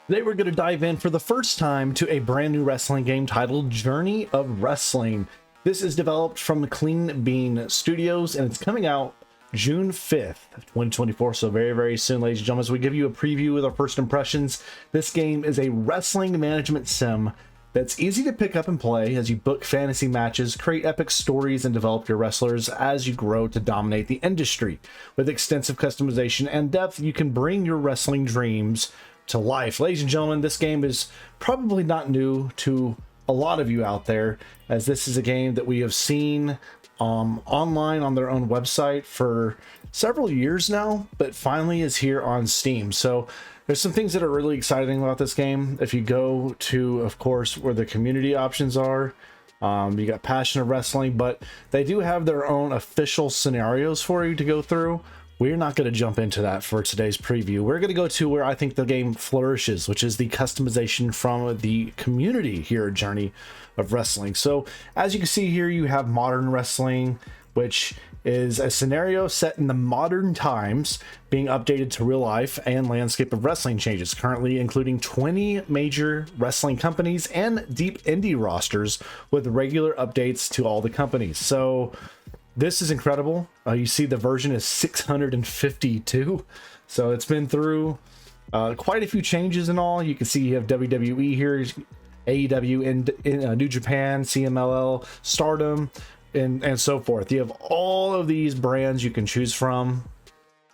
Today we're going to dive in for the first time to a brand new wrestling game titled Journey of Wrestling. This is developed from Clean Bean Studios and it's coming out June 5th, 2024, so very, very soon, ladies and gentlemen. As we give you a preview with our first impressions, this game is a wrestling management sim that's easy to pick up and play as you book fantasy matches, create epic stories, and develop your wrestlers as you grow to dominate the industry. With extensive customization and depth, you can bring your wrestling dreams to life. Ladies and gentlemen, this game is probably not new to a lot of you out there, as this is a game that we have seen online on their own website for several years now, but finally is here on Steam. So there's some things that are really exciting about this game. If you go to, of course, where the community options are, you got Passion of Wrestling, but they do have their own official scenarios for you to go through. We're not going to jump into that for today's preview. We're going to go to where I think the game flourishes, which is the customization from the community here at Journey of Wrestling. So as you can see here, you have Modern Wrestling, which is a scenario set in the modern times being updated to real life and landscape of wrestling changes, currently including 20 major wrestling companies and deep indie rosters with regular updates to all the companies. So this is incredible. You see the version is 652. So it's been through quite a few changes and all. You can see you have WWE here, AEW in New Japan, CMLL, Stardom, and so forth. You have all of these brands you can choose from.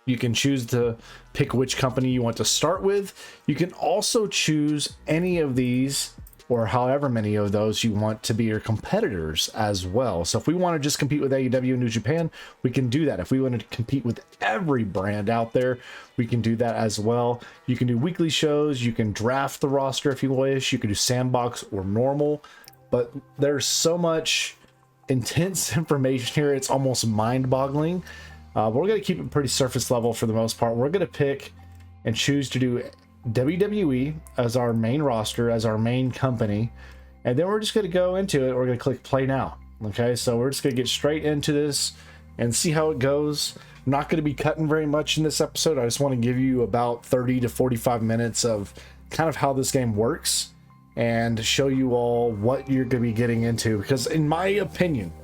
You can choose to pick which company you want to start with. You can also choose any of these or however many of those you want to be your competitors as well. So if we want to just compete with AEW and New Japan, we can do that. If we want to compete with every brand out there, we can do that as well. You can do weekly shows. You can draft the roster if you wish. You can do Sandbox or normal. But there's so much intense information here. It's almost mind-boggling. We're going to keep it pretty surface level for the most part. We're going to pick and choose to do WWE as our main roster, as our main company, and then we're just going to go into it. We're going to click play now. Okay, so we're just going to get straight into this and see how it goes. I'm not going to be cutting very much in this episode. I just want to give you about 30 to 45 minutes of kind of how this game works and show you all what you're going to be getting into, because in my opinion,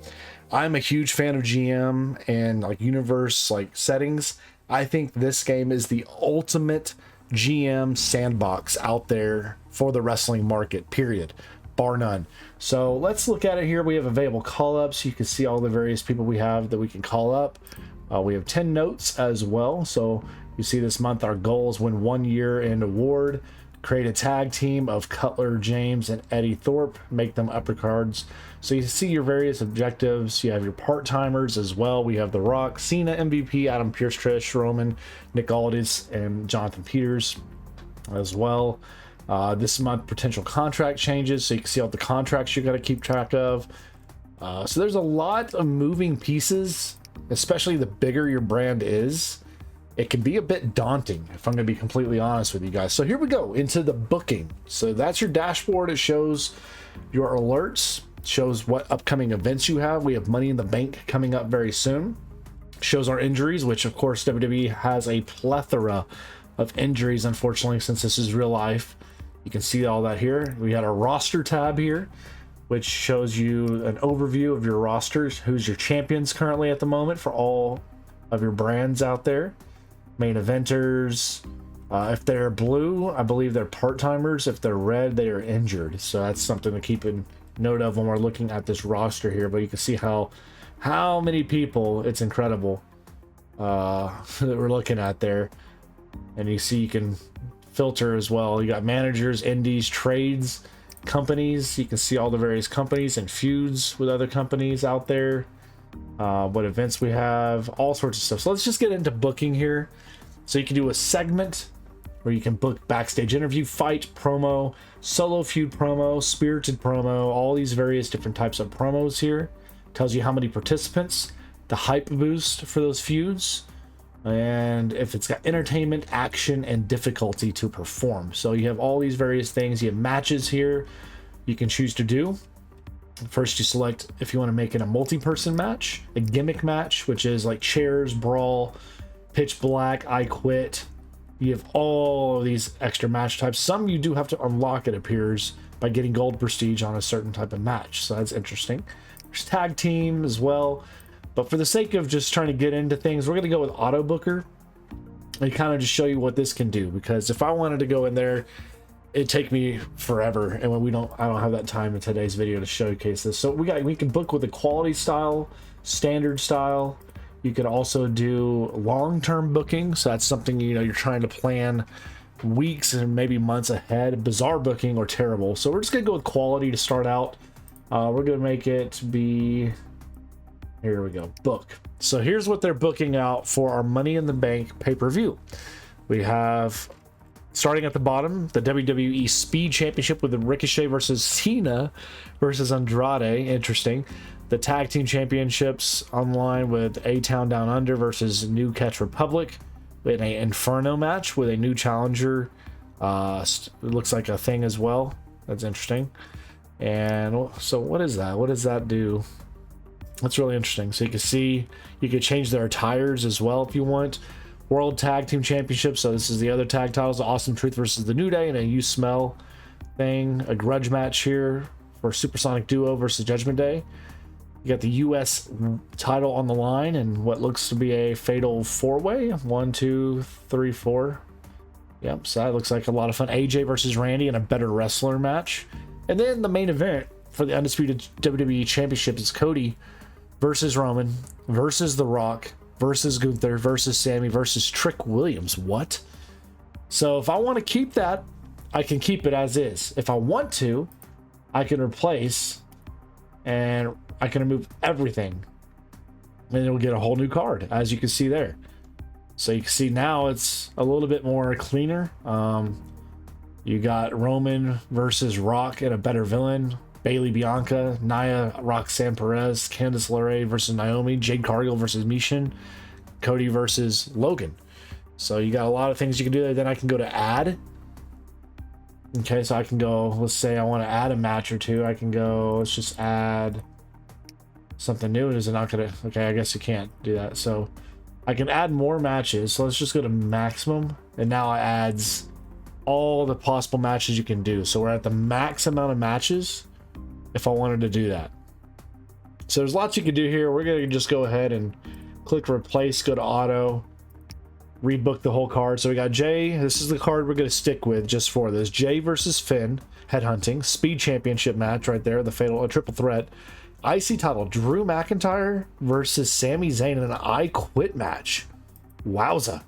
I'm a huge fan of GM and like universe like settings. I think this game is the ultimate GM sandbox out there for the wrestling market, period, bar none. So let's look at it here. We have available call-ups. You can see all the various people we have that we can call up. We have 10 notes as well. So you see this month our goal is win 1 year in award, create a tag team of Cutler James and Eddie Thorpe, make them upper cards. So you see your various objectives. You have your part-timers as well. We have The Rock, Cena, MVP, Adam Pearce, Trish, Roman, Nick Aldis, and Jonathan Peters as well. This month, potential contract changes. So you can see all the contracts you got to keep track of. So there's a lot of moving pieces, especially the bigger your brand is. It can be a bit daunting, if I'm going to be completely honest with you guys. So here we go into the booking. So that's your dashboard. It shows your alerts, shows what upcoming events you have. We have Money in the Bank coming up very soon. Shows our injuries, which of course WWE has a plethora of injuries, unfortunately, since this is real life. You can see all that here. We had a roster tab here, which shows you an overview of your rosters, who's your champions currently at the moment for all of your brands out there. Main eventers, if they're blue, I believe they're part-timers. If they're red, they are injured. So that's something to keep in note of when we're looking at this roster here. But you can see how many people, it's incredible, that we're looking at there. And you see you can filter as well. You got managers, indies, trades, companies. You can see all the various companies and feuds with other companies out there. What events we have, all sorts of stuff. So let's just get into booking here. So you can do a segment where you can book backstage interview, fight, promo, solo feud promo, spirited promo, all these various different types of promos here. Tells you how many participants, the hype boost for those feuds, and if it's got entertainment, action, and difficulty to perform. So you have all these various things. You have matches here you can choose to do. First, you select if you want to make it a multi-person match, a gimmick match, which is like chairs, brawl, pitch black, I quit, You have all of these extra match types. Some you do have to unlock, it appears, by getting gold prestige on a certain type of match. So that's interesting. There's tag team as well. But for the sake of just trying to get into things, we're going to go with Auto Booker and kind of just show you what this can do. Because if I wanted to go in there, it'd take me forever. And when I don't have that time in today's video to showcase this. So we can book with a quality style, standard style. You could also do long-term booking. So that's something, you know, you're trying to plan weeks and maybe months ahead. Bizarre booking or terrible. So we're just gonna go with quality to start out. We're gonna make it be, here we go, book. So here's what they're booking out for our Money in the Bank pay-per-view. We have, starting at the bottom, the WWE Speed Championship with the Ricochet versus Cena versus Andrade. Interesting. The Tag Team Championships online with A-Town Down Under versus New Catch Republic. In an Inferno match with a new challenger. It looks like a thing as well. That's interesting. And so what is that? What does that do? That's really interesting. So you can see, you could change their attires as well if you want. World Tag Team Championship. So this is the other tag titles. The Awesome Truth versus the New Day and a You Smell thing. A grudge match here for Supersonic Duo versus Judgment Day. You got the U.S. title on the line and what looks to be a fatal four-way. 1, 2, 3, 4. Yep, so that looks like a lot of fun. AJ versus Randy in a better wrestler match. And then the main event for the Undisputed WWE Championship is Cody versus Roman versus The Rock versus Gunther versus Sammy versus Trick Williams. What? So if I want to keep that, I can keep it as is. If I want to, I can replace and I can remove everything and it'll get a whole new card, as you can see there. So you can see now it's a little bit more cleaner. You got Roman versus Rock and a better villain. Bailey Bianca, Nia Roxanne Perez, Candice LeRae versus Naomi, Jade Cargill versus Mishin, Cody versus Logan. So you got a lot of things you can do there. Then I can go to add. Okay, so I can go, let's say I want to add a match or two. I can go, let's just add something new. Is it not gonna, okay, I guess you can't do that. So I can add more matches. So let's just go to maximum, and now it adds all the possible matches you can do. So we're at the max amount of matches if I wanted to do that. So there's lots you can do here. We're gonna just go ahead and click replace, go to auto, rebook the whole card. So we got Jay, this is the card we're gonna stick with just for this. Jay versus Finn, headhunting, speed championship match right there, the fatal, a triple threat. IC title, Drew McIntyre versus Sami Zayn in an I Quit match. Wowza.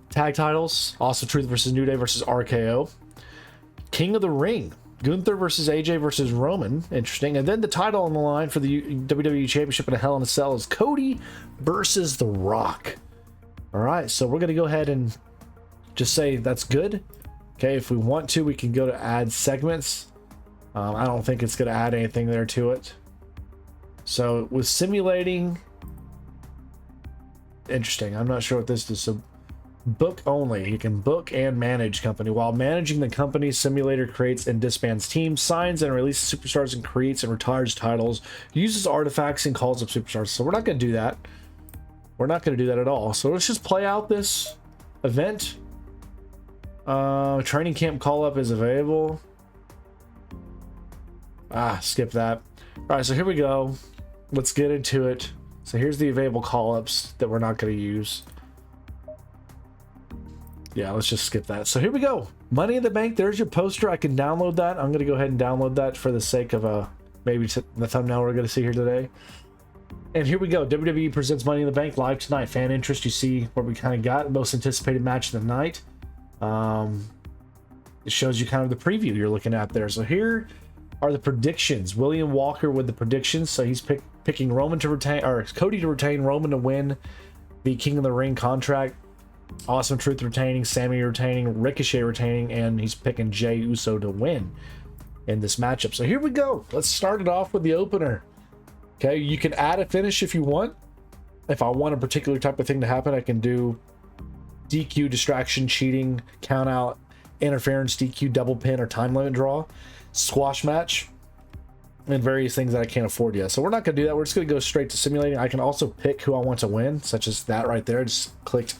Tag titles, Awesome Truth versus New Day versus RKO. King of the Ring, Gunther versus AJ versus Roman. Interesting. And then the title on the line for the WWE Championship in a Hell in a Cell is Cody versus The Rock. All right, so we're going to go ahead and just say that's good. Okay, if we want to, we can go to add segments. I don't think it's going to add anything there to it. So with simulating, interesting. I'm not sure what this is. So book only. You can book and manage company. While managing the company, simulator creates and disbands teams, signs and releases superstars, and creates and retires titles, uses artifacts and calls up superstars. So we're not going to do that. We're not going to do that at all. So let's just play out this event. Training camp call up is available. Skip that. All right, so here we go. Let's get into it. So here's the available call-ups that we're not going to use. Yeah, let's just skip that. So here we go. Money in the Bank. There's your poster. I can download that. I'm going to go ahead and download that for the sake of maybe the thumbnail we're going to see here today. And here we go. WWE presents Money in the Bank live tonight. Fan interest. You see what we kind of got. Most anticipated match of the night. It shows you kind of the preview you're looking at there. So here are the predictions. William Walker with the predictions. So he's picking Roman to retain, or Cody to retain, Roman to win the King of the Ring contract. Awesome Truth retaining, Sammy retaining, Ricochet retaining, and he's picking Jey Uso to win in this matchup. So here we go. Let's start it off with the opener. Okay, you can add a finish if you want. If I want a particular type of thing to happen, I can do DQ, distraction, cheating, count out, interference, DQ, double pin, or time limit draw, squash match, and various things that I can't afford yet. So we're not going to do that. We're just going to go straight to simulating. I can also pick who I want to win, such as that right there. Just clicked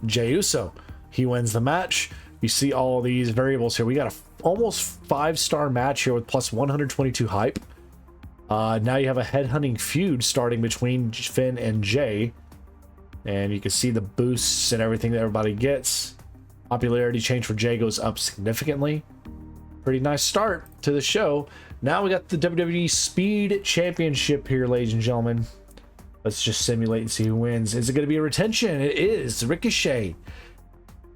Jey Uso. he wins the match. You see all these variables here. We got a almost 5-star match here with plus 122 hype. Now you have a headhunting feud starting between Finn and Jay. And you can see the boosts and everything that everybody gets. Popularity change for Jay goes up significantly. Pretty nice start to the show. Now we got the WWE Speed Championship here, ladies and gentlemen. Let's just simulate and see who wins. Is it going to be a retention? It is. Ricochet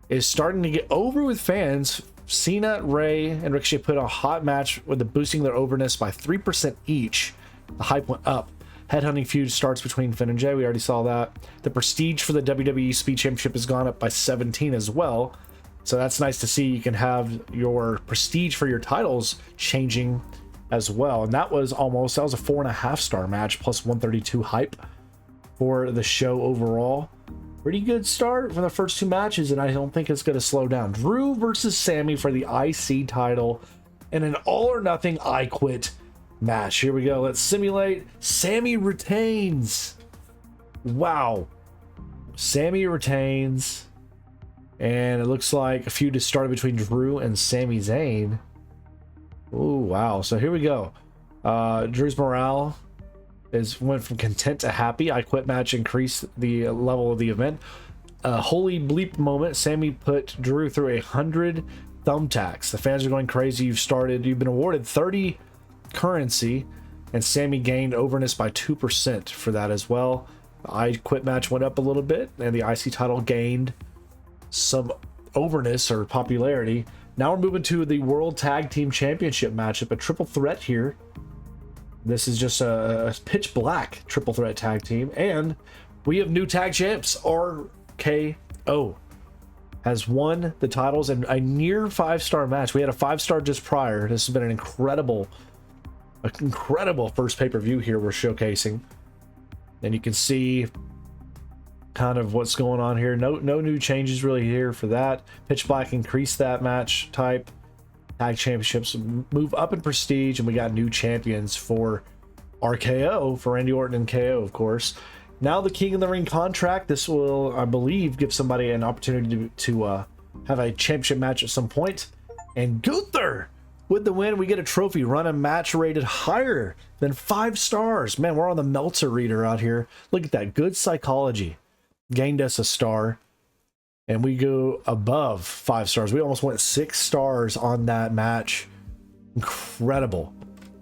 is starting to get over with fans. Cena, Ray, and Ricochet put a hot match with the boosting their overness by 3% each. The hype went up. Headhunting feud starts between Finn and Jay. We already saw that. The prestige for the WWE Speed Championship has gone up by 17 as well. So that's nice to see. You can have your prestige for your titles changing as well. And that was a 4.5-star match plus 132 hype for the show overall. Pretty good start for the first 2 matches, and I don't think it's going to slow down. Drew versus Sammy for the IC title in an all or nothing I Quit match. Here we go. Let's simulate. Sammy retains. Wow. Sammy retains. And it looks like a feud has started between Drew and Sami Zayn. Oh, wow. So here we go. Drew's morale went from content to happy. I Quit match increased the level of the event. Holy bleep moment. Sammy put Drew through 100 thumbtacks. The fans are going crazy. You've been awarded 30 currency, and Sammy gained overness by 2% for that as well. The I Quit match went up a little bit, and the IC title gained some overness or popularity. Now we're moving to the World Tag Team Championship matchup, a triple threat here. This is just a pitch black triple threat tag team, and we have new tag champs. RKO has won the titles in a near 5-star match. We had a 5-star just prior. This has been an incredible first pay-per-view here we're showcasing, and you can see kind of what's going on here. No new changes really here for that. Pitch black increased that match type. Tag championships move up in prestige, and we got new champions for RKO, for Randy Orton and KO, of course. Now the King of the Ring contract. This will, I believe, give somebody an opportunity to have a championship match at some point. And Gunther with the win. We get a trophy. Run a match rated higher than 5 stars. Man, we're on the Meltzer reader out here. Look at that. Good psychology. Gained us a star. And we go above 5 stars. We almost went 6 stars on that match. Incredible.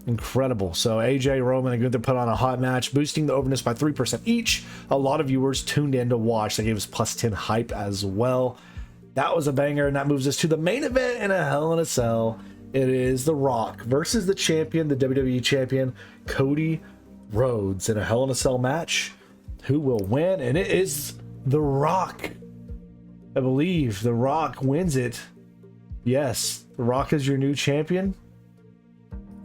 So AJ, Roman, and Gunther put on a hot match, boosting the overness by 3% each. A lot of viewers tuned in to watch. They gave us plus 10 hype as well. That was a banger, and that moves us to the main event in a Hell in a Cell. It is The Rock versus the champion, the WWE champion, Cody Rhodes, in a Hell in a Cell match. Who will win? And it is The Rock. I believe The Rock wins it. Yes, The Rock is your new champion.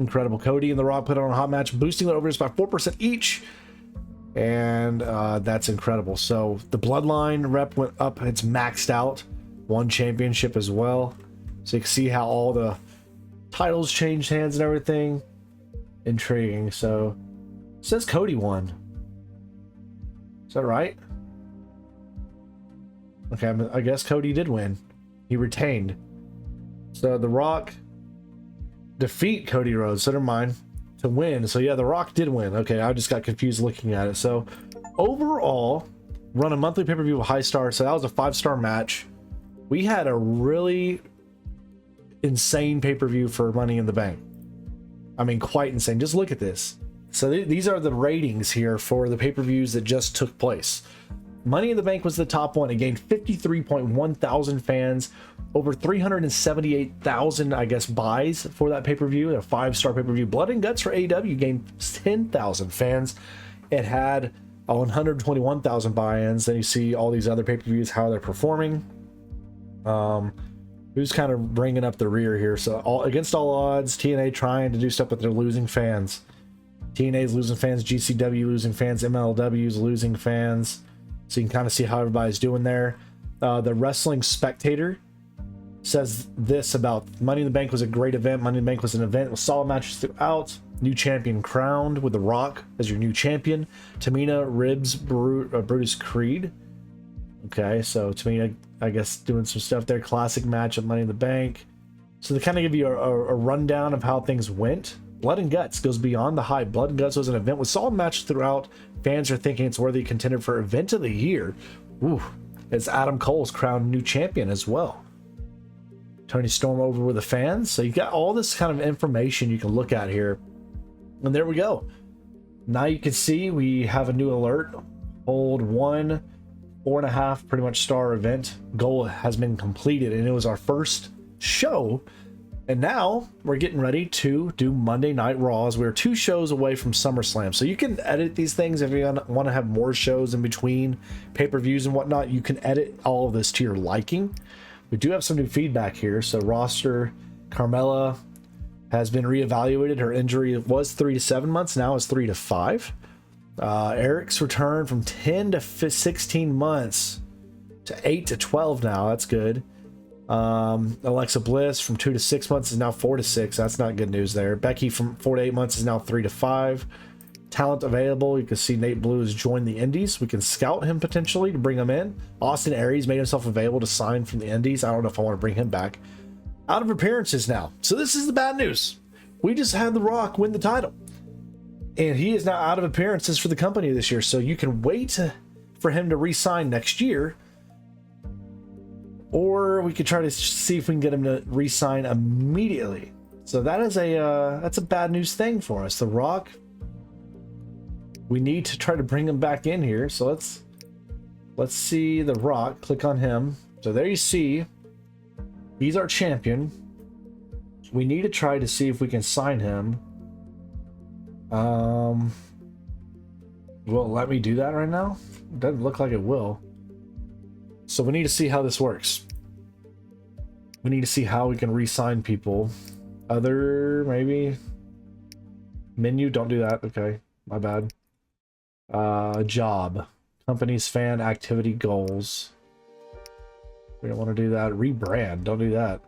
Incredible. Cody and The Rock put on a hot match, boosting the overness by 4% each. And that's incredible. So the Bloodline rep went up. It's maxed out. Won championship as well. So you can see how all the titles changed hands and everything. Intriguing. So it says Cody won. Is that right? Okay, I guess Cody did win. He retained. So The Rock defeat Cody Rhodes, so never mind, to win. So yeah, The Rock did win. Okay, I just got confused looking at it. So overall, run a monthly pay-per-view with high stars. So that was a 5-star match. We had a really insane pay-per-view for Money in the Bank. I mean, quite insane. Just look at this. So these are the ratings here for the pay-per-views that just took place. Money in the Bank was the top one. It gained 53.1 thousand fans, over 378,000, I guess, buys for that pay-per-view, a 5-star pay-per-view. Blood and Guts for AEW gained 10,000 fans. It had 121,000 buy-ins. Then you see all these other pay-per-views, how they're performing. Who's kind of bringing up the rear here? So against all odds, TNA trying to do stuff, but they're losing fans. TNA's losing fans, GCW losing fans, MLW's losing fans. So you can kind of see how everybody's doing there. The Wrestling Spectator says this about Money in the Bank was a great event. Money in the Bank was an event with solid matches throughout. New champion crowned with The Rock as your new champion. Tamina Ribs Brutus Creed. Okay, so Tamina I guess doing some stuff there. Classic match at Money in the Bank. So to kind of give you a rundown of how things went. Blood and Guts goes beyond the hype. Blood and Guts was an event with solid matches throughout. Fans are thinking it's worthy contender for Event of the Year. Ooh, as Adam Cole's crowned new champion as well. Tony Storm over with the fans. So you got all this kind of information you can look at here. And there we go. Now you can see we have a new alert. Hold 1, 4.5 pretty much star event. Goal has been completed, and it was our first show. And now we're getting ready to do Monday Night Raws. We're 2 shows away from SummerSlam. So you can edit these things if you want to have more shows in between pay-per-views and whatnot. You can edit all of this to your liking. We do have some new feedback here. So roster, Carmella has been reevaluated. Her injury was 3 to 7 months. Now it's 3 to 5. Eric's return from 10 to 16 months to 8 to 12 now. That's good. Alexa Bliss from 2 to 6 months is now 4 to 6. That's not good news there. Becky from 4 to 8 months is now 3 to 5. Talent available. You can see Nate Blue has joined the Indies. We can scout him potentially to bring him in. Austin Aries made himself available to sign from the Indies. I don't know if I want to bring him back. Out of appearances now. So this is the bad news. We just had The Rock win the title. And he is now out of appearances for the company this year. So you can wait for him to re-sign next year. Or we could try to see if we can get him to re-sign immediately. So that is that's a bad news thing for us. The Rock, we need to try to bring him back in here. So let's see The Rock. Click on him. So there you see, he's our champion. We need to try to see if we can sign him. Will it let me do that right now? It doesn't look like it will. So we need to see how this works. We need to see how we can re-sign people. Other, maybe. Menu, don't do that. Okay, my bad. Job. Company's fan activity goals. We don't want to do that. Rebrand, don't do that.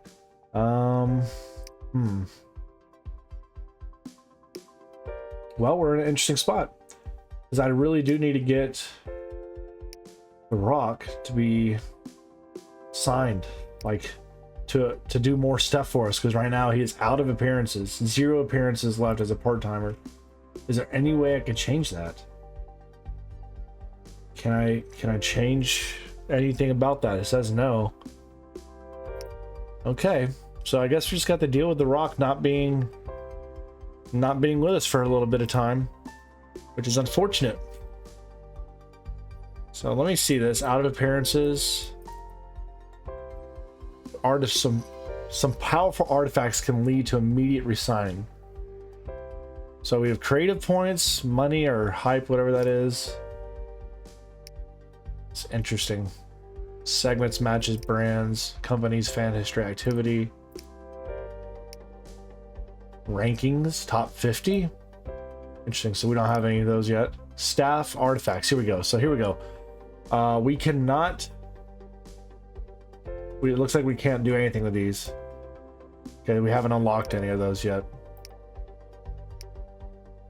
Well, we're in an interesting spot. Because I really do need to get The Rock to be signed, like to do more stuff for us, because right now he is out of appearances, 0 appearances left as a part-timer. Is there any way I can change that? Can I change anything about that? It says no. Okay, so I guess we just got to deal with The Rock not being with us for a little bit of time, which is unfortunate. So let me see this. Out of appearances. Some powerful artifacts can lead to immediate resign. So we have creative points, money or hype, whatever that is. It's interesting. Segments, matches, brands, companies, fan history, activity. Rankings, top 50. Interesting. So we don't have any of those yet. Staff, artifacts. Here we go. So here we go. We cannot. It looks like we can't do anything with these. Okay, we haven't unlocked any of those yet.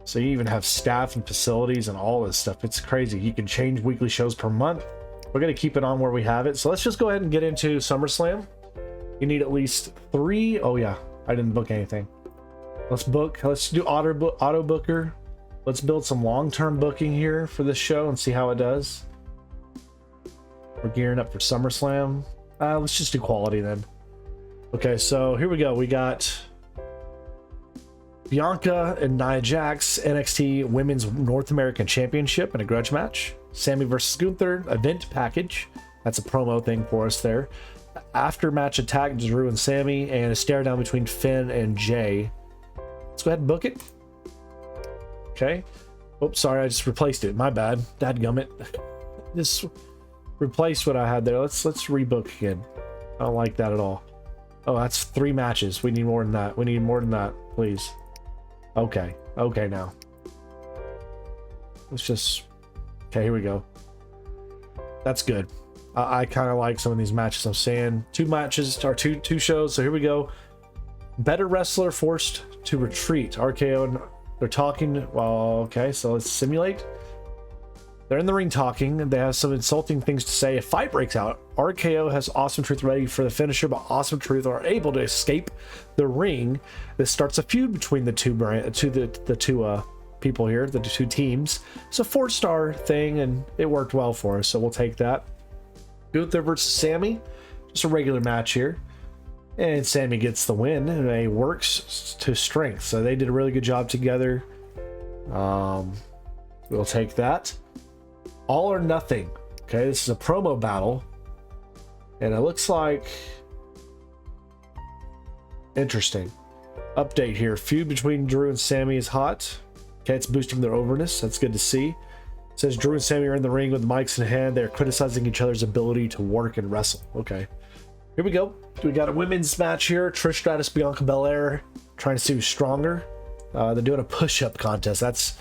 So you even have staff and facilities and all this stuff. It's crazy. You can change weekly shows per month. We're going to keep it on where we have it. So let's just go ahead and get into SummerSlam. You need at least 3. Oh yeah, I didn't book anything. Let's book. Let's do auto booker. Let's build some long-term booking here for this show and see how it does. We're gearing up for SummerSlam. Let's just do quality then. Okay, so here we go. We got Bianca and Nia Jax, NXT Women's North American Championship in a grudge match. Sammy versus Gunther, event package. That's a promo thing for us there. After match attack, Drew and Sammy, and a stare down between Finn and Jay. Let's go ahead and book it. Okay. Oops, sorry, I just replaced it. My bad. Dadgummit. Just replaced what I had there. Let's rebook again. I don't like that at all. Oh, that's 3 matches. We need more than that. We need more than that, please. Okay. Okay, now. Let's just... Okay, here we go. That's good. I kind of like some of these matches. I'm saying 2 matches, or two shows. So here we go. Better wrestler forced to retreat. RKO, and they're talking. Well, okay, so let's simulate. They're in the ring talking, and they have some insulting things to say. A fight breaks out. RKO has Awesome Truth ready for the finisher, but Awesome Truth are able to escape the ring. This starts a feud between the two people here, the two teams. It's a 4-star thing, and it worked well for us, so we'll take that. Gunther versus Sammy, just a regular match here, and Sammy gets the win, and they works to strength, so they did a really good job together. We'll take that. All or Nothing. Okay, this is a promo battle, and it looks like interesting. Update here: feud between Drew and Sammy is hot. Okay, it's boosting their overness. That's good to see. It says Drew and Sammy are in the ring with mics in hand. They're criticizing each other's ability to work and wrestle. Okay, here we go. We got a women's match here. Trish Stratus, Bianca Belair, trying to see who's stronger. They're doing a push-up contest. That's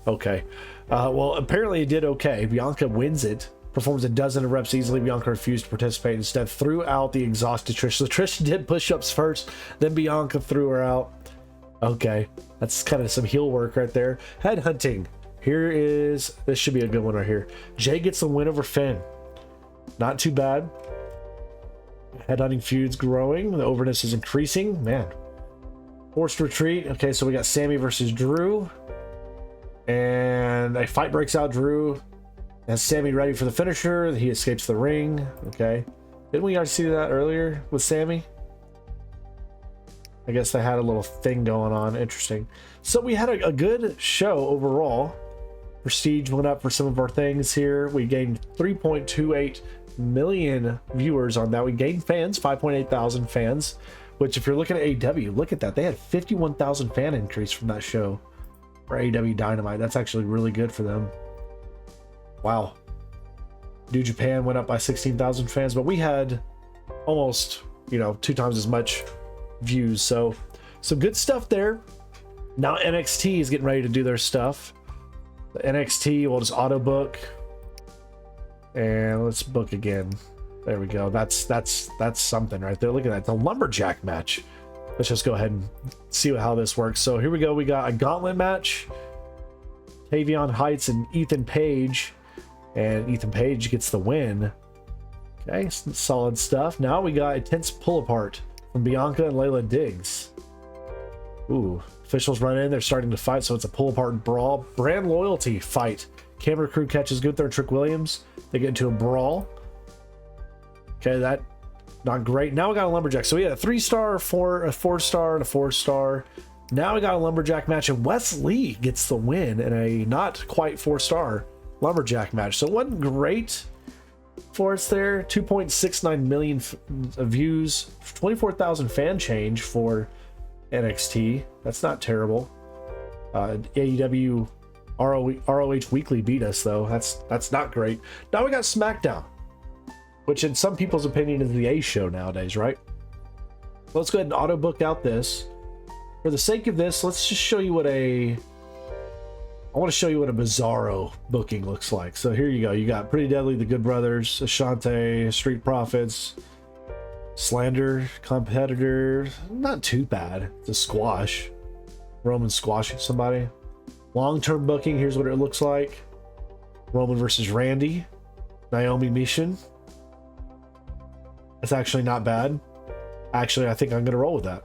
okay. Well, apparently it did okay. Bianca wins it, performs a dozen of reps easily. Bianca refused to participate, instead threw out the exhausted Trish. So Trish did push-ups first, then Bianca threw her out. Okay, that's kind of some heel work right there. Headhunting. This should be a good one right here. Jay gets the win over Finn. Not too bad. Headhunting feud's growing. The overness is increasing. Man. Forced retreat. Okay, so we got Sammy versus Drew. And a fight breaks out. Drew has Sammy ready for the finisher. He escapes the ring. Okay. Didn't we already see that earlier with Sammy? I guess they had a little thing going on. Interesting. So we had a good show overall. Prestige went up for some of our things here. We gained 3.28 million viewers on that. We gained fans, 5.8 thousand fans, which if you're looking at AEW, look at that. They had 51,000 fan increase from that show for AEW Dynamite. That's actually really good for them. Wow. New Japan went up by 16,000 fans, but we had almost, 2 times as much views. So some good stuff there. Now NXT is getting ready to do their stuff. The NXT will just auto book, and let's book again. There we go. That's something right there. Look at that. The lumberjack match. Let's just go ahead and see how this works. So here we go. We got a gauntlet match. Tavion Heights and Ethan Page, and Ethan Page gets the win. Okay, solid stuff. Now we got a tense pull apart from Bianca and Layla Diggs. Ooh, officials run in. They're starting to fight, so it's a pull apart brawl. Brand loyalty fight. Camera crew catches Gunther and Trick Williams. They get into a brawl. Okay, that not great. Now we got a lumberjack. So we had a 3-star, a 4-star, and a 4-star. Now we got a lumberjack match, and Wes Lee gets the win in a not quite 4-star lumberjack match. So it wasn't great for us there. 2.69 million views, 24,000 fan change for NXT. That's not terrible. AEW ROH Weekly beat us though. That's not great. Now we got SmackDown, which in some people's opinion is the A show nowadays, right? Let's go ahead and auto book out this. For the sake of this, let's just show you I want to show you what a Bizarro booking looks like. So here you go. You got Pretty Deadly, the Good Brothers, Ashante, Street Profits, Slander, Competitor. Not too bad. It's a squash. Roman squashing somebody. Long-term booking, here's what it looks like. Roman versus Randy. Naomi Mission. That's actually not bad. Actually, I think I'm going to roll with that.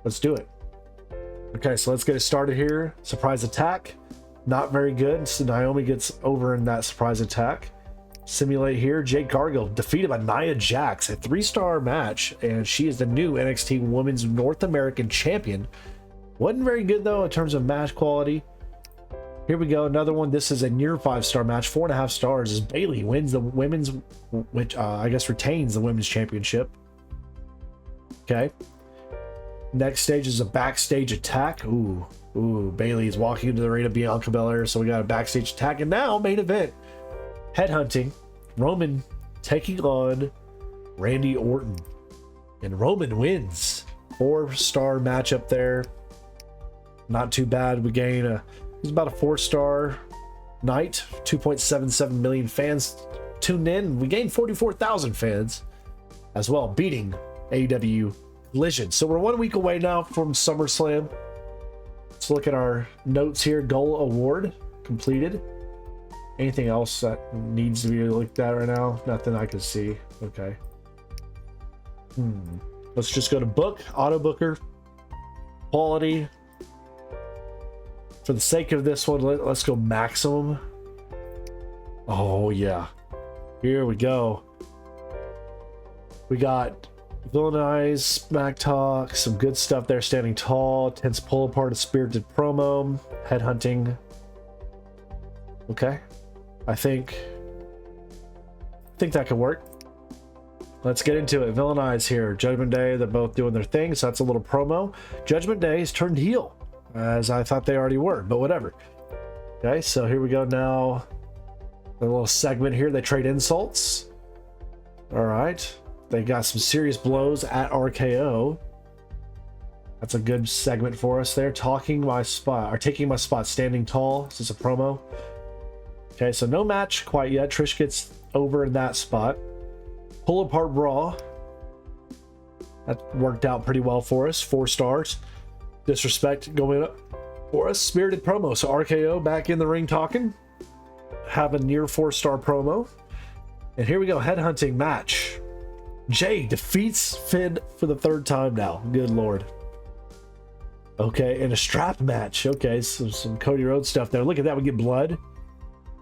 Let's do it. Okay, so let's get it started here. Surprise attack. Not very good. So Naomi gets over in that surprise attack. Simulate here. Jade Cargill defeated by Nia Jax. A 3-star match, and she is the new NXT Women's North American Champion. Wasn't very good, though, in terms of match quality. Here we go. Another one. This is a near 5-star match. 4.5 stars as Bayley wins the women's, which I guess retains the women's championship. Okay. Next stage is a backstage attack. Ooh, Bayley is walking into the ring of Bianca Belair, so we got a backstage attack. And now, main event. Headhunting. Roman taking on Randy Orton. And Roman wins. 4-star matchup there. Not too bad. We gain it's about a 4-star night. 2.77 million fans tuned in. We gained 44,000 fans as well, beating AEW Collision. So we're 1 week away now from SummerSlam. Let's look at our notes here. Goal award completed. Anything else that needs to be looked at right now? Nothing I can see. Okay. Let's just go to book, auto booker, quality. For the sake of this one, let's go maximum. Oh yeah, here we go. We got villainize, smack talk, some good stuff there. Standing tall, tense pull apart, a spirited promo, headhunting. Okay, I think that could work. Let's get into it. Villainize here. Judgment Day, they're both doing their thing, so that's a little promo. Judgment Day is turned heel, as I thought they already were, but whatever. Okay, so here we go now. A little segment here. They trade insults. All right. They got some serious blows at RKO. That's a good segment for us there. Taking my spot, standing tall. Is this a promo? Okay, so no match quite yet. Trish gets over in that spot. Pull apart brawl. That worked out pretty well for us. 4 stars. Disrespect going up for us. Spirited promo. So RKO back in the ring talking. Have a near 4-star promo. And here we go. Headhunting match. Jay defeats Finn for the 3rd time now. Good lord. Okay, and a strap match. Okay, so some Cody Rhodes stuff there. Look at that. We get blood.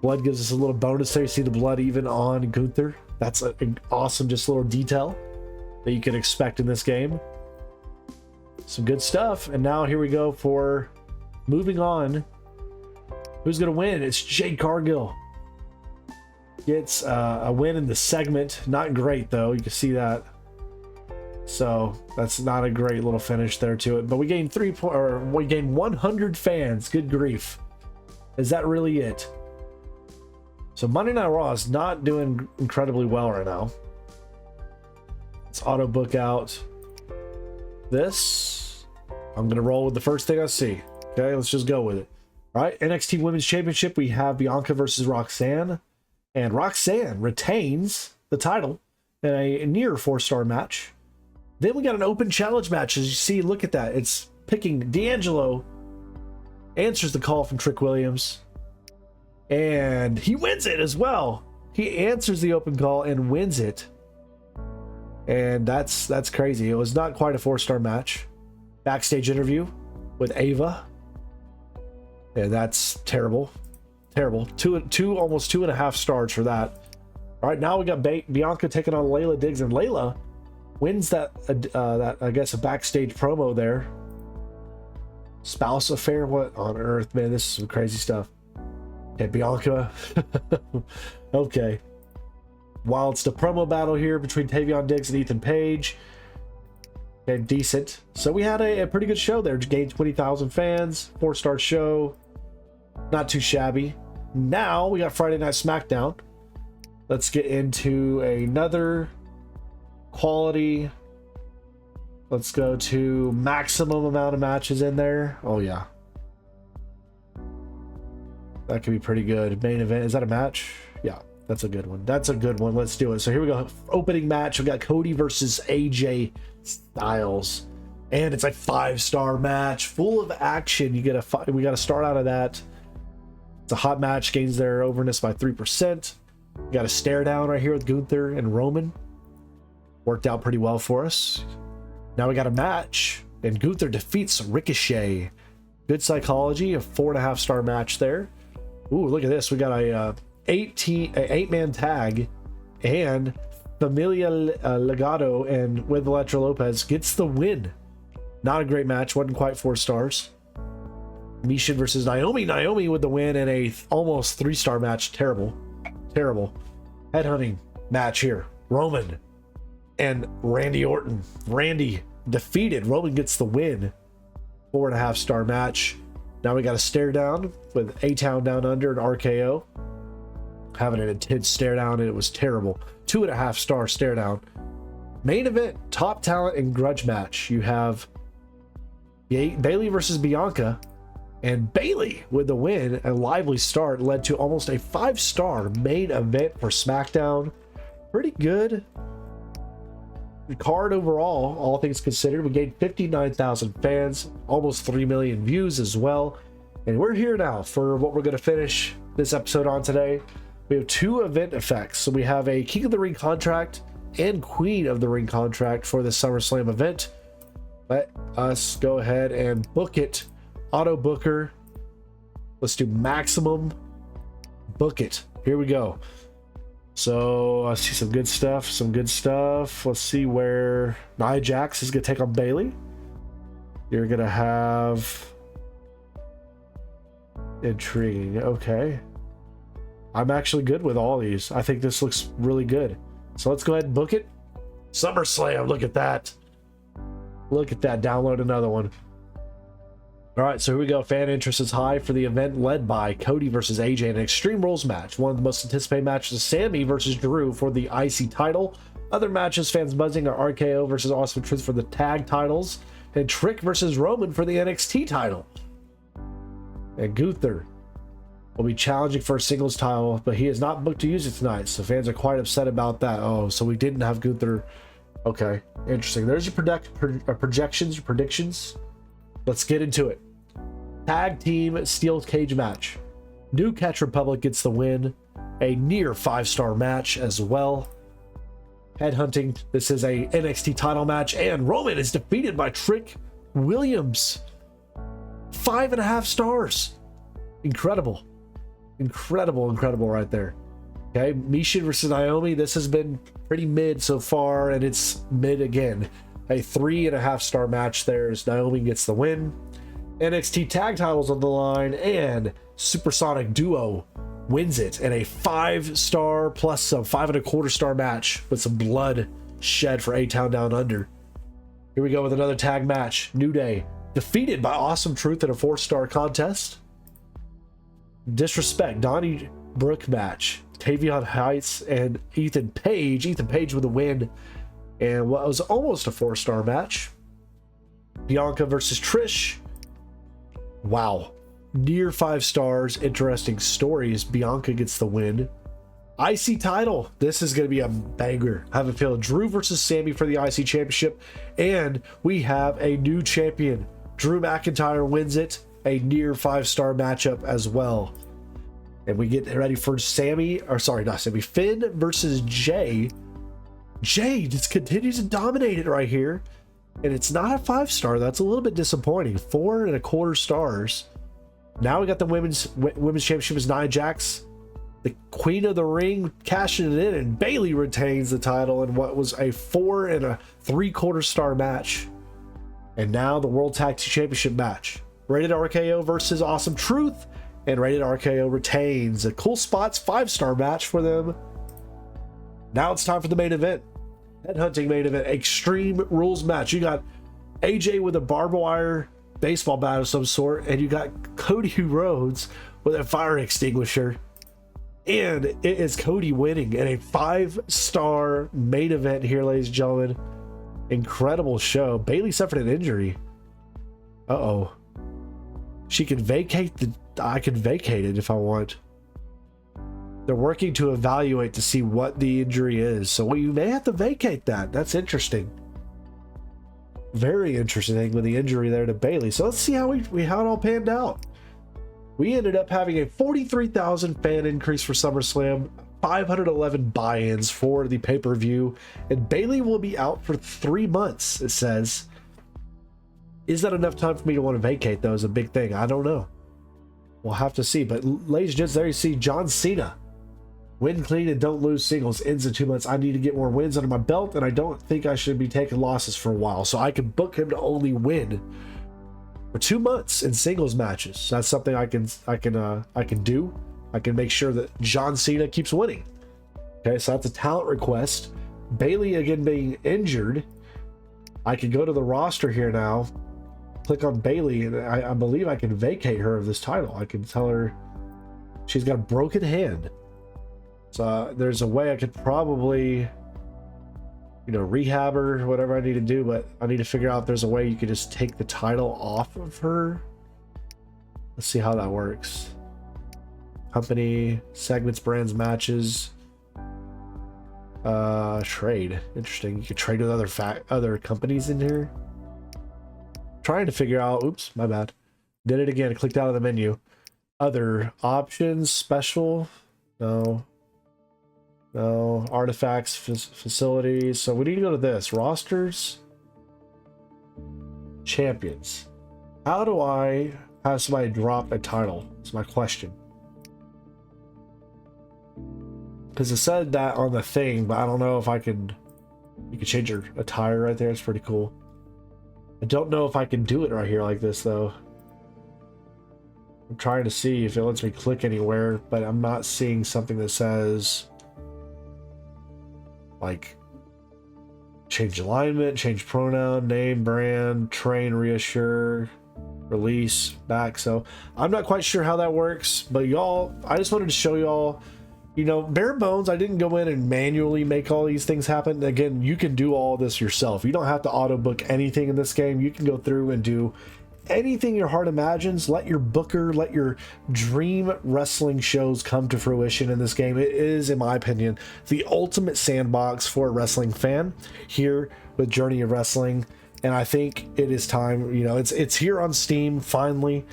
Blood gives us a little bonus there. You see the blood even on Gunther. That's an awesome, just little detail that you can expect in this game. Some good stuff. And now here we go for moving on. Who's going to win? It's Jade Cargill. Gets a win in the segment. Not great, though. You can see that. So that's not a great little finish there to it. But we gained 100 fans. Good grief. Is that really it? So Monday Night Raw is not doing incredibly well right now. Let's auto book out this. I'm going to roll with the first thing I see. Okay, let's just go with it. All right, NXT Women's Championship, we have Bianca versus Roxanne. And Roxanne retains the title in a near 4-star match. Then we got an open challenge match. As you see, look at that. It's picking D'Angelo. Answers the call from Trick Williams. And he wins it as well. He answers the open call and wins it. And that's crazy. It was not quite a 4-star match. Backstage interview with Ava. And that's terrible. Terrible. Almost 2.5 stars for that. All right, now we got Bianca taking on Layla Diggs, and Layla wins that I guess a backstage promo there. Spouse affair? What on earth, man? This is some crazy stuff. Okay, Bianca. Okay. While it's the promo battle here between Tavion Diggs and Ethan Page. Okay, decent. So we had a pretty good show there. Gained 20,000 fans. 4-star show. Not too shabby. Now we got Friday Night SmackDown. Let's get into another quality. Let's go to maximum amount of matches in there. Oh yeah. That could be pretty good. Main event. Is that a match? Yeah, that's a good one. That's a good one. Let's do it. So here we go. Opening match. We got Cody versus AJ Styles. And it's a 5-star match. Full of action. We got to start out of that. It's a hot match. Gains their overness by 3%. We got a stare down right here with Gunther and Roman. Worked out pretty well for us. Now we got a match. And Gunther defeats Ricochet. Good psychology. A 4.5-star match there. Ooh, look at this. We got a 8-man tag, and Familia Legado and with Electra Lopez gets the win. Not a great match. Wasn't quite 4 stars. Mishin versus Naomi. Naomi with the win in a almost 3-star match. Terrible. Terrible. Headhunting match here. Roman and Randy Orton. Randy defeated. Roman gets the win. 4.5-star match. Now we got a stare down with A-Town Down Under and RKO. Having an intense stare down, and it was terrible. 2.5-star stare down. Main event, top talent and grudge match. You have Bayley versus Bianca, and Bayley with the win. A lively start led to almost a 5-star main event for SmackDown. Pretty good card overall, all things considered. We gained 59,000 fans, almost 3 million views as well. And we're here now for what we're going to finish this episode on today. We have 2 event effects. So we have a King of the Ring contract and Queen of the Ring contract for the SummerSlam event. Let us go ahead and book it. Auto booker. Let's do maximum. Book it. Here we go. So I see some good stuff. Let's see where Nia Jax is going to take on Bayley. You're going to have... Intriguing. Okay. I'm actually good with all these. I think this looks really good. So let's go ahead and book it. SummerSlam. Look at that. Look at that. Download another one. All right, so here we go. Fan interest is high for the event led by Cody versus AJ in an Extreme Rules match. One of the most anticipated matches is Sammy versus Drew for the IC title. Other matches fans buzzing are RKO versus Awesome Truth for the tag titles, and Trick versus Roman for the NXT title. And Gunther will be challenging for a singles title, but he is not booked to use it tonight, so fans are quite upset about that. Oh, so we didn't have Gunther. Okay, interesting. There's your projections, your predictions. Let's get into it. Tag team steel cage match. New Catch Republic gets the win. A near 5-star match as well. Headhunting. This is a NXT title match, and Roman is defeated by Trick Williams. 5.5 stars. Incredible right there. Okay, Misha versus Naomi. This has been pretty mid so far, and it's mid again. A 3.5-star match there as Naomi gets the win. NXT tag titles on the line, and Supersonic Duo wins it in a 5-star plus some 5.25-star match with some blood shed for A-Town Down Under. Here we go with another tag match. New Day defeated by Awesome Truth in a 4-star contest. Disrespect, Donnie Brooke match. Tavion Heights and Ethan Page. Ethan Page with a win. And what was almost a 4-star match. Bianca versus Trish. Wow. Near 5 stars. Interesting stories. Bianca gets the win. IC title. This is going to be a banger. I have a feeling. Drew versus Sammy for the IC championship. And we have a new champion. Drew McIntyre wins it. A near 5-star matchup as well. And we get ready for Finn versus Jay. Jay just continues to dominate it right here. And it's not a 5-star. That's a little bit disappointing. 4.25 stars. Now we got the women's championship is Nia Jax. The Queen of the Ring cashing it in, and Bayley retains the title in what was a 4.75 star match. And now the World Tag Team Championship match. Rated RKO versus Awesome Truth, and Rated RKO retains. A cool spots 5-star match for them. Now it's time for the main event. Headhunting main event. Extreme Rules match. You got AJ with a barbed wire baseball bat of some sort, and you got Cody Rhodes with a fire extinguisher. And it is Cody winning in a 5-star main event here, ladies and gentlemen. Incredible show. Bayley suffered an injury. Uh-oh. She can vacate I can vacate it if I want. They're working to evaluate to see what the injury is, so we may have to vacate that. That's interesting. Very interesting with the injury there to Bayley. So let's see how it all panned out. We ended up having a 43,000 fan increase for SummerSlam, 511 buy-ins for the pay-per-view, and Bayley will be out for 3 months, it says. Is that enough time for me to want to vacate, though, is a big thing. I don't know. We'll have to see. But ladies and gents, there you see John Cena. Win clean and don't lose singles. Ends in 2 months. I need to get more wins under my belt, and I don't think I should be taking losses for a while. So I can book him to only win for 2 months in singles matches. That's something I can do. I can make sure that John Cena keeps winning. Okay, so that's a talent request. Bayley again being injured. I can go to the roster here now. Click on Bayley, and I believe I can vacate her of this title. I can tell her she's got a broken hand. So there's a way I could probably, rehab her, whatever I need to do, but I need to figure out if there's a way you could just take the title off of her. Let's see how that works. Company, segments, brands, matches. Trade. Interesting. You could trade with other companies in here. Trying to figure out. Oops, my bad. Did it again. Clicked out of the menu. Other options, special, no. No, artifacts, facilities. So we need to go to this. Rosters, champions. How do I have somebody drop a title? That's my question. Because it said that on the thing, but I don't know if I could. You could change your attire right there. It's pretty cool. I don't know if I can do it right here like this, though. I'm trying to see if it lets me click anywhere, but I'm not seeing something that says, like, change alignment, change pronoun, name, brand, train, reassure, release, back. So I'm not quite sure how that works, but y'all, I just wanted to show y'all, you know, bare bones. I didn't go in and manually make all these things happen. Again, you can do all this yourself. You don't have to auto book anything in this game. You can go through and do anything your heart imagines. Let your booker, let your dream wrestling shows come to fruition in this game. It is, in my opinion, the ultimate sandbox for a wrestling fan here with Journey of Wrestling. And I think it is time, you know, it's here on Steam finally.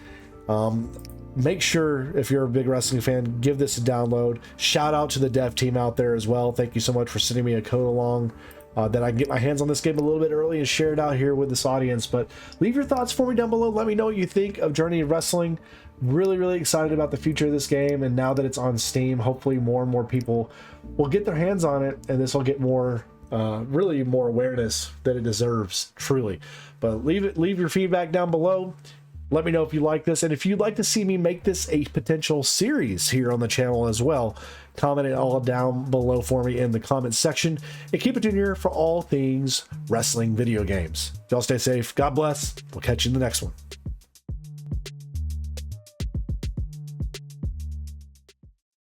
Make sure, if you're a big wrestling fan, give this a download. Shout out to the dev team out there as well. Thank you so much for sending me a code along that I can get my hands on this game a little bit early and share it out here with this audience. But leave your thoughts for me down below. Let me know what you think of Journey of Wrestling. Really, really excited about the future of this game. And now that it's on Steam, hopefully more and more people will get their hands on it, and this will get more really more awareness that it deserves, truly. But leave your feedback down below. Let me know if you like this, and if you'd like to see me make this a potential series here on the channel as well, comment it all down below for me in the comments section, and keep it tuned here for all things wrestling video games. Y'all stay safe. God bless. We'll catch you in the next one.